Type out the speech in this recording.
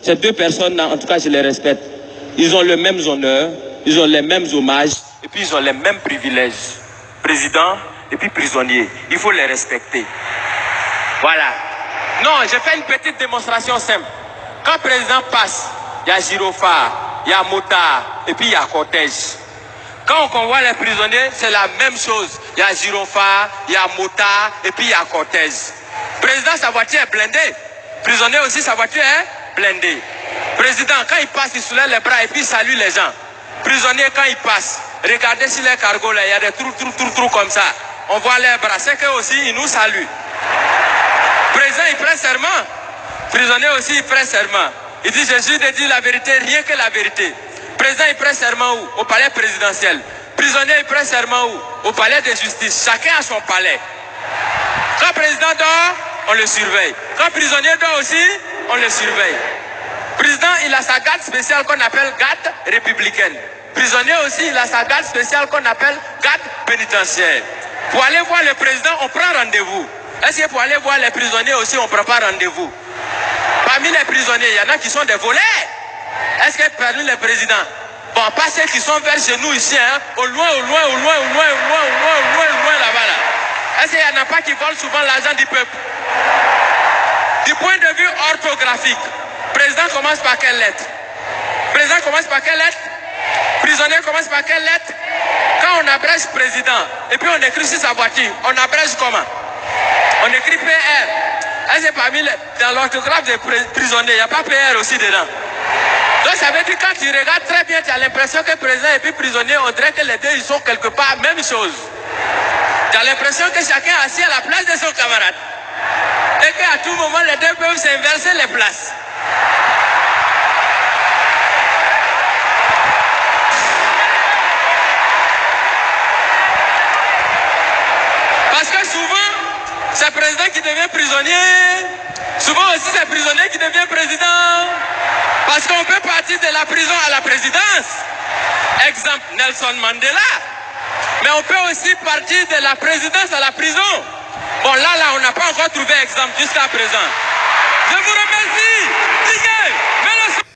Ces deux personnes, en tout cas, je les respecte. Ils ont les mêmes honneurs, ils ont les mêmes hommages, et puis ils ont les mêmes privilèges. Président et puis prisonnier. Il faut les respecter. Voilà. Non, j'ai fait une petite démonstration simple. Quand le président passe, il y a gyrophare, il y a motard, et puis il y a cortège. Quand on convoie les prisonniers, c'est la même chose. Il y a gyrophare, il y a motard, et puis il y a cortège. Président, sa voiture est blindée. Prisonnier aussi, sa voiture est blindée. Président, quand il passe, il soulève les bras et puis il salue les gens. Prisonnier, quand il passe, regardez sur les cargos là, il y a des trous comme ça. On voit les bras, c'est qu'eux aussi, ils nous saluent. Président, il prend serment. Prisonnier aussi, il prend serment. Il dit, je jure de dire la vérité, rien que la vérité. Président, il prend serment où? Au palais présidentiel. Prisonnier, il prend serment où? Au palais de justice. Chacun a son palais. Quand le président dort, on le surveille. Quand le prisonnier dort aussi, on le surveille. Président, il a sa garde spéciale qu'on appelle garde républicaine. Prisonnier aussi, il a sa garde spéciale qu'on appelle garde pénitentiaire. Pour aller voir le président, on prend rendez-vous. Est-ce que pour aller voir les prisonniers aussi, on ne prend pas rendez-vous? Parmi les prisonniers, il y en a qui sont des voleurs. Est-ce que parmi les présidents, bon, pas ceux qui sont vers chez nous ici, hein, au loin là-bas là. Est-ce qu'il n'y en a pas qui volent souvent l'argent du peuple? Du point de vue orthographique, président commence par quelle lettre? Président commence par quelle lettre? Prisonnier commence par quelle lettre? Quand on abrège président, et puis on écrit sur sa voiture, on abrège comment? On écrit PR. Est-ce que parmi dans l'orthographe des prisonniers, il n'y a pas PR aussi dedans? Donc ça veut dire que quand tu regardes très bien, tu as l'impression que président et puis prisonnier, on dirait que les deux, ils sont quelque part même chose. Tu as l'impression que chacun est assis à la place de son camarade. Et qu'à tout moment, les deux peuvent s'inverser les places. Parce que souvent, c'est le président qui devient prisonnier. Souvent aussi, c'est le prisonnier qui devient président. Parce qu'on peut partir de la prison à la présidence. Exemple, Nelson Mandela. Mais on peut aussi partir de la présidence à la prison. Bon, là, on n'a pas encore trouvé exemple jusqu'à présent. Je vous remercie.